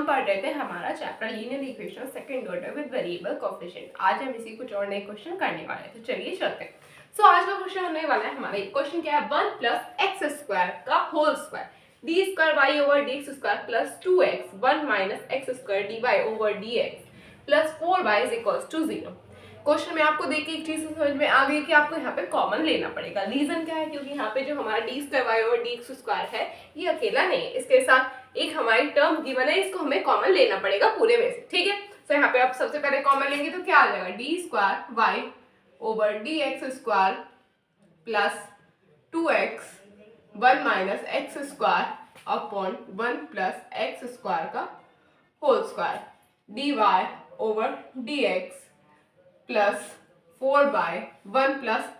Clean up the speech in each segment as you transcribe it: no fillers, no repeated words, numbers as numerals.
पढ़ रहे थे हमारा chapter linear equation second order with variable coefficient. आज हम इसी कुछ और नए क्वेश्चन करने वाले हैं, तो चलिए चलते हैं। आज का क्वेश्चन होने वाला है हमारा क्वेश्चन क्या है, 1 + x² का whole square d² y / dx² + 2x 1 - x² dy / dx + 4y = 0। Question में आपको देख के एक चीज समझ में आ गई कि आपको यहाँ पे कॉमन लेना पड़ेगा। रीजन क्या है, क्योंकि यहाँ पे जो हमारा d² y / dx² है ये अकेला नहीं है, इसके साथ एक हमारी टर्म गिवन है, इसको हमें कॉमन लेना पड़ेगा पूरे में से। ठीक है, तो यहाँ पे आप सबसे पहले कॉमन लेंगे तो क्या आ जाएगा, d² y / dx² + 2x 1 - x² upon 1 + x² का whole square dy / dx plus 4/1 +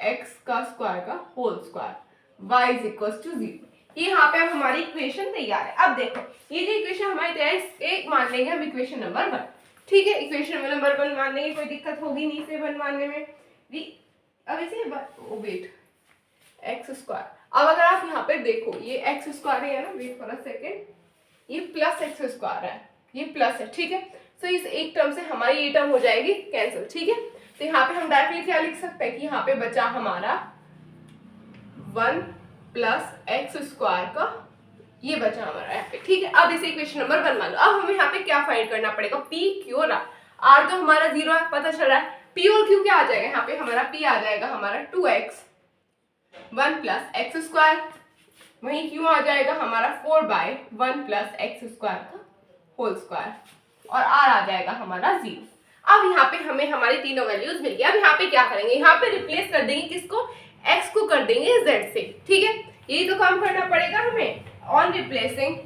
x² का होल स्क्वायर y = 0। ये यहाँ पे अब हमारी इक्वेशन तैयार है। अब देखो ये जो इक्वेशन हमारी तैयार है, एक मान लेंगे हम इक्वेशन नंबर 1। ठीक है, इक्वेशन नंबर 1 मान लेंगे, कोई दिक्कत होगी नहीं इसे 1 मानने में। अब इसे वेट x²। अब अगर आप यहाँ पे देखो ये x² है ना, वेट फॉर अ सेकेंड, ये प्लस x² है, ये प्लस है। ठीक है, तो इस एक टर्म से हमारी ये टर्म हो जाएगी कैंसिल। ठीक है, तो यहाँ पे हम डायरेक्टली क्या लिख सकते हैं कि यहाँ पे बचा हमारा 1 + x² का, ये बचा हमारा यहाँ पे। ठीक है, अब इसे इक्वेशन नंबर 1 मान लो। अब हमें यहाँ पे क्या फाइंड करना पड़ेगा, p q और r तो हमारा 0 है, पता चल रहा है। p और q क्या आ जाएगा, यहाँ पे हमारा p आ जाएगा हमारा 2x 1 + x², वहीं q आ जाएगा हमारा 4/1 + x² का होल स्क्वायर, और r आ जाएगा हमारा 0। अब यहाँ पे हमें हमारी तीनों वैल्यूज मिल गई। अब यहाँ पे क्या करेंगे, यहाँ पे रिप्लेस कर देंगे किसको, x को कर देंगे z से। ठीक है, यही तो काम करना पड़ेगा हमें। On replacing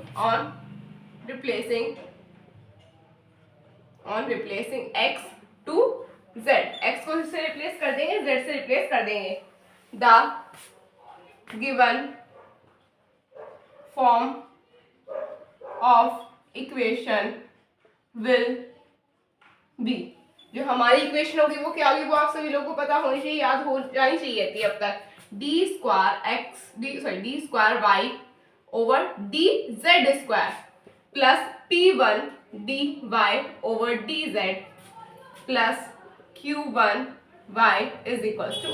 x to z, x को इससे रिप्लेस कर देंगे, z से रिप्लेस कर देंगे। The given form of equation will be, जो हमारी इक्वेशन होगी वो क्या होगी, वो आप सभी लोगों को पता होनी चाहिए, याद हो जानी चाहिए थी अब तक। d² y / dz² plus p1 dy / dz plus q1 y =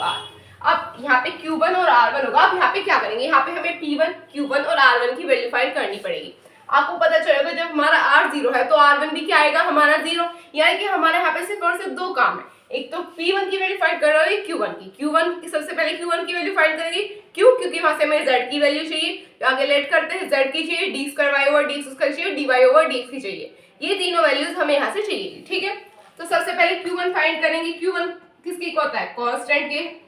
r। अब यहाँ पे q1 और r1 होगा। अब यहाँ पे क्या करेंगे, यहाँ पे हमें p1 q1 और r1 की वैल्यू फाइंड करनी पड़ेगी। आपको पता चलेगा जब हमारा r 0 है तो r1 भी क्या आएगा हमारा 0, यानी कि हमारे यहाँ पे सिर्फ और सिर्फ दो काम है, एक तो p1 की वैल्यू फाइंड करना है, q1 की सबसे पहले q1 की वैल्यू फाइंड करेंगे। क्यों, क्योंकि वहां से हमें z की वैल्यू चाहिए, तो आगे लेट करते हैं, z की चाहिए, d² y / dx² चाहिए, dy / dx की चाहिए, ये तीनों वैल्यूज हमें यहाँ से चाहिए। ठीक है, तो सबसे पहले q1 फाइंड करेंगे। q1 किसके इक्वल होता है, कांस्टेंट के,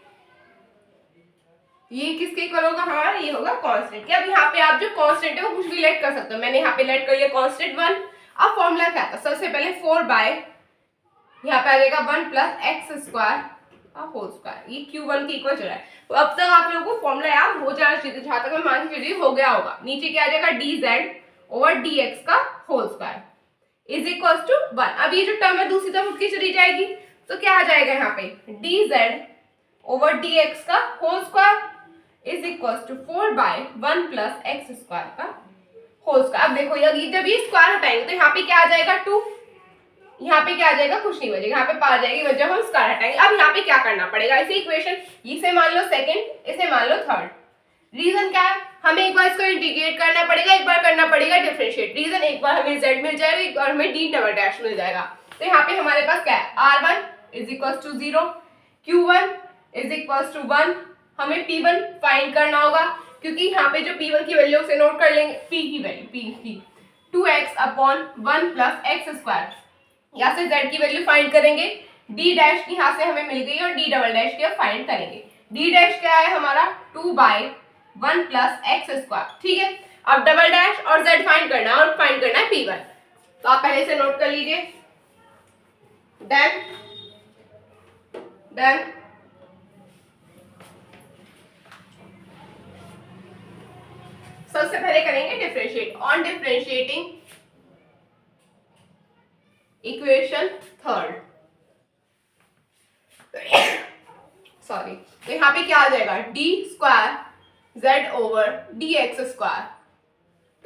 ये किसके इक्वल होगा हमारा, ये होगा कांस्टेंट के। अब यहाँ पे आप जो कांस्टेंट है वो कुछ भी लेट कर सकते हो, मैंने यहाँ पे लेट कर लिया कांस्टेंट 1। अब फॉर्मूला क्या था, सबसे पहले 4/, यहाँ पे आ जाएगा 1 + x² होल स्क्वायर, ये q1 के इक्वल चल रहा है। तो अब तक आप लोगों को फॉर्मूला याद हो जाना चाहिए, जहां तक मैं मान के चलिए हो गया होगा। नीचे क्या आ जाएगा, dz / dx का होल स्क्वायर = 1। अब ये जो टर्म है दूसरी तरफ उठ के चली जाएगी, तो क्या आ जाएगा यहाँ पे, dz / dx का होल स्क्वायर = 4/1 + x² का होल स्क्वायर। अब देखो जब ये स्क्वायर हटाएंगे तो यहाँ पे क्या आ जाएगा 2, यहाँ पे क्या आ जाएगा, कुछ नहीं बचेगा, यहाँ पे पा जाएगी जब हम स्क्वायर हटाएंगे। अब यहाँ पे क्या करना पड़ेगा, इसे इक्वेशन इसे मान लो सेकंड, इसे मान लो थर्ड। रीजन क्या है, हमें एक बार इसको इंटीग्रेट करना पड़ेगा, एक बार करना पड़ेगा डिफरेंशिएट। रीजन, एक बार हमें z मिल जाएगा, एक बार हमें d" मिल जाएगा। तो यहाँ पे हमारे पास क्या है, r1 = 0, q1 = 1, हमें p1 फाइंड करना होगा, क्योंकि यहाँ पे जो p1 की वैल्यू से नोट कर लेंगे, p की वैल्यू 2x अपॉन 1 + x², यहाँ से z की वैल्यू फाइंड करेंगे, d' की यहाँ से हमें मिल गई और d" की फाइंड करेंगे। d' क्या है हमारा 2/1 + x²। ठीक है, अब डबल डैश और z फाइंड करना है, और फाइंड करना है p1, तो आप पहले से नोट कर लीजिए। डन, सबसे पहले करेंगे differentiate. On differentiating equation third, sorry, तो यहाँ पे क्या आ जाएगा, d² z / dx²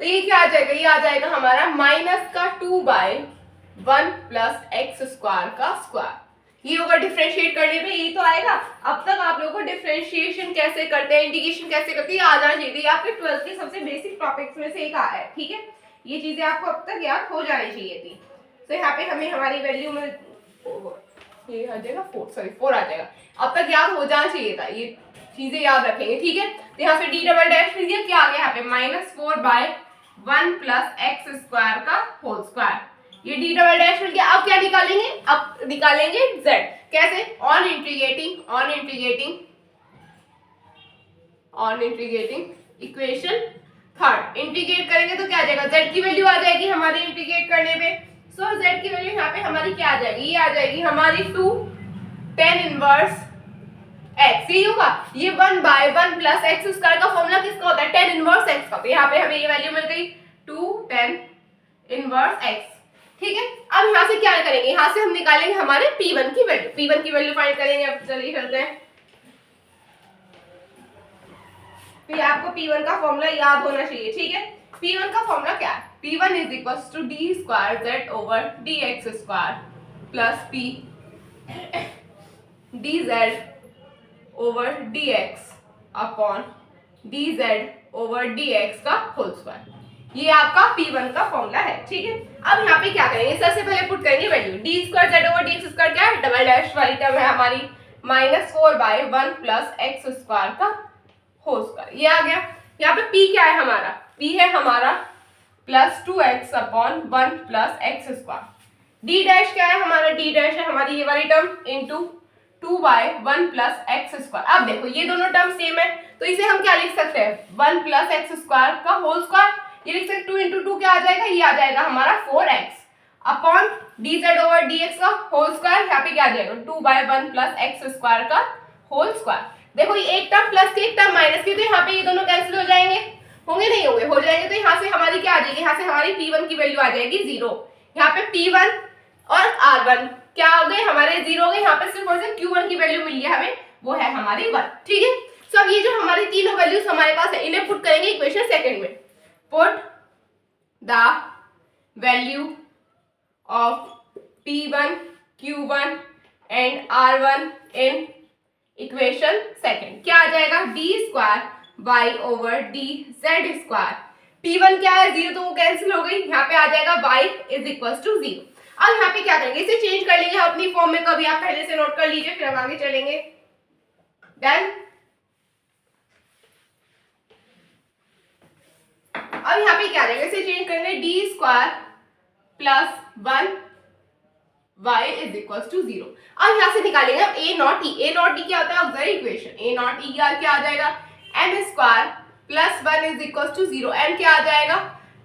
तो ये क्या आ जाएगा, ये आ जाएगा हमारा माइनस का 2/1 प्लस एक्स स्क्वायर का स्क्वायर। ये होगा डिफरेंशिएट करने पे, ये तो आएगा। अब तक आप लोगों को डिफरेंशिएशन कैसे करते हैं, इंटीग्रेशन कैसे करते हैं, ये आ जाना चाहिए। आपके 12th के सबसे बेसिक टॉपिक्स में से एक आ है, ठीक है। ये चीजें आपको अब तक याद हो जानी चाहिए थी। तो यहाँ पे हमें हमारी वैल्यू में ये आ जाएगा 4 आ जाएगा। अब तक याद हो जाना चाहिए था, ये चीजें याद रखेंगे, ठीक है। तो यहाँ पे डी डबल डैश मिल गया, क्या आ गया यहाँ पे -4/1 प्लस एक्स स्क्वायर का होल स्क्वायर। ये डी डबल डैश मिल गया। अब क्या निकालेंगे, अब निकालेंगे z। कैसे, on integrating equation third integrate करेंगे तो क्या आ जाएगा, z की वैल्यू आ जाएगी हमारी इंटीग्रेट करने पे। सो z की वैल्यू यहाँ पे हमारी क्या आ जाएगी, ये आ जाएगी हमारी 2 tan इनवर्स x। ये होगा, ये 1/1 प्लस एक्स स्क्वायर का फॉर्मूला किसका होता है, tan इनवर्स x का। तो यहाँ पे हमें ये वैल्यू मिल गई 2 tan इनवर्स x, ठीक है। अब यहाँ से क्या करेंगे, यहाँ से हम निकालेंगे हमारे P1 की वैल्यू, P1 की वैल्यू फाइंड करेंगे। अब चलिए चलते हैं। तो आपको P1 का फॉर्मूला याद होना चाहिए, ठीक है। P1 का फॉर्मूला क्या है, P1 is equal to D square Z over D X square plus P D Z over D X upon D Z over D X का होल स्क्वायर। ये आपका P1 का फॉर्मूला है, ठीक है। अब यहाँ पे क्या करेंगे, सबसे पहले पुट करेंगे value, D square Z over D X square क्या है, डबल डैश वाली टर्म है हमारी, -4/1 प्लस एक्स स्क्वायर का होल स्क्वायर। ये आ गया। यहाँ पे P क्या है हमारा, P है हमारा +2x upon 1 plus x square. D dash क्या है हमारा, डी डैश है हमारी ये वाली term into 2/1 plus x square. अब देखो ये दोनों टर्म सेम है, तो इसे हम क्या लिख सकते हैं, 1 प्लस एक्स स्क्वायर का होल स्क्वायर। ये लिख सकते 2 इंटू 2 क्या आ जाएगा, ये आ जाएगा हमारा 4x upon D Z over D X का होल स्क्वायर। यहाँ पे क्या आ जाएगा 2/1 प्लस एक्स स्क्वायर का होल स्क्वायर। देखो ये एक टर्म प्लस की एक टर्म माइनस की, तो यहाँ पे ये दोनों कैंसिल हो जाएंगे, होंगे नहीं होंगे, हो जाएंगे। तो यहाँ से हमारी क्या आ जाएगी, यहाँ से हमारी P1 की वैल्यू आ जाएगी 0। यहाँ पे P1 और R1 क्या हो गए हमारे 0 हो गए। यहाँ पे सिर्फ और सिर्फ Q1 की वैल्यू मिली है हमें, वो है हमारी 1, ठीक है। सो अब ये जो हमारी तीनों वैल्यूज हमारे पास है, इन्हें पुट करेंगे इक्वेशन सेकंड में। Put the value of P1, Q1 and R1 in equation second. क्या आ जाएगा, D square Y over D Z square. P1 क्या है 0, तो वो कैंसिल हो गई। यहाँ पे आ जाएगा y इज इक्वल टू 0। अब यहाँ पे क्या करेंगे, इसे चेंज कर लेंगे अपनी फॉर्म में, कभी आप पहले से नोट कर लीजिए, फिर हम आगे चलेंगे। डन। अब यहाँ पे क्या रहेगा, इसे चेंज करेंगे, D square plus 1 y is equal to 0। अब यहाँ से निकालेंगे अब a not e। a not e क्या होता है, auxiliary equation. a not e क्या आ जाएगा, m square plus 1 is equal to 0। m क्या आ जाएगा,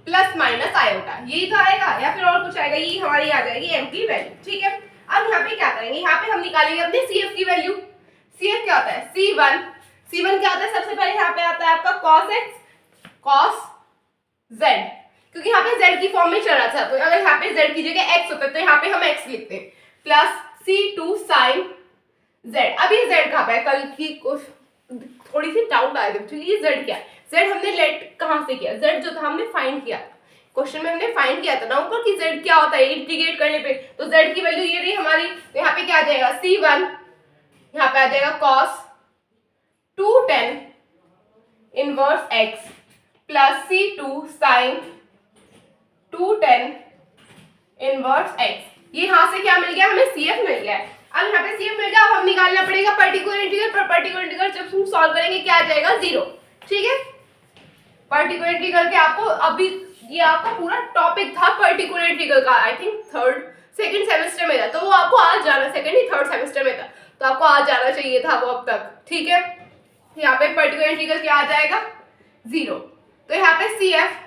प्लस माइनस आयोटा, यही तो आएगा या फिर और कुछ आएगा, ये हमारी आ जाएगी m की वैल्यू, ठीक है। अब यहाँ पे क्या करेंगे, यहाँ पे हम निकालेंगे अपने cf की वैल्यू। cf क्या होता है, c1 क्या होता है, सबसे पहले यहाँ पे आता है आपका cos x cos z, क्योंकि यहाँ पे z की फॉर्म में चल रहा था, तो अगर यहाँ पे z की जगह x होता है तो यहाँ पे हम x लिखते हैं, प्लस c2 sin z। अब ये z कहाँ पे है, कल की थोड़ी सी डाउट आया था, ये z क्या है, z हमने लेट कहाँ से किया, z जो था हमने फाइंड किया, क्वेश्चन में हमने फाइंड किया था ना ऊपर कि z क्या होता है इंटीग्रेट करने पे, तो z की वैल्यू ये रही हमारी। तो यहाँ पे क्या आ जाएगा, c1 यहाँ पे आ जाएगा cos 2 tan inverse x plus c2 sin 2 tan inverse x। ये यहाँ से क्या मिल गया, हमें CF मिल गया है। अब यहाँ पे CF मिल गया, अब हम निकालना पड़ेगा पर्टिकुलर इंटीग्रल। पर्टिकुलर इंटीग्रल जब हम सॉल्व करेंगे क्या आ जाएगा 0, ठीक है। पर्टिकुलर इंटीग्रल के आपको अभी ये आपका पूरा टॉपिक था पर्टिकुलर इंटीग्रल का, आई थिंक सेकंड सेमेस्टर में था, तो वो आपको आज जाना, सेकंड ही थर्ड सेमेस्टर में था, तो आपको आज जाना चाहिए था वो अब तक, ठीक है। यहाँ पे पर्टिकुलर इंटीग्रल क्या आ जाएगा 0। तो यहाँ पे CF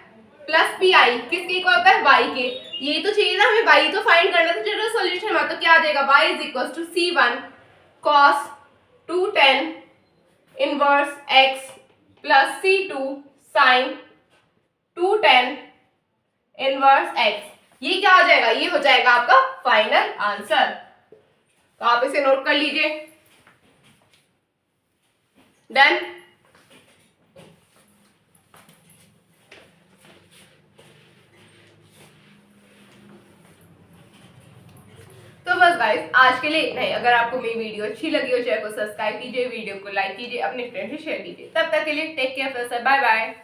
प्लस PI किसके इक्वल होता है, y के। ये तो चाहिए ना हमें, y तो फाइंड करना था जनरल सॉल्यूशन में, तो क्या आ जाएगा y is equal to c1 cos 2 tan inverse x plus c2 sin 2 tan inverse x। ये क्या आ जाएगा, ये हो जाएगा आपका फाइनल आंसर, तो आप इसे नोट कर लीजिए। डन। तो बस गाइस आज के लिए इतना ही। अगर आपको मेरी वीडियो अच्छी लगी हो चैनल को सब्सक्राइब कीजिए, वीडियो को लाइक कीजिए, अपने फ्रेंड से शेयर कीजिए। तब तक के लिए टेक केयर, बाय बाय।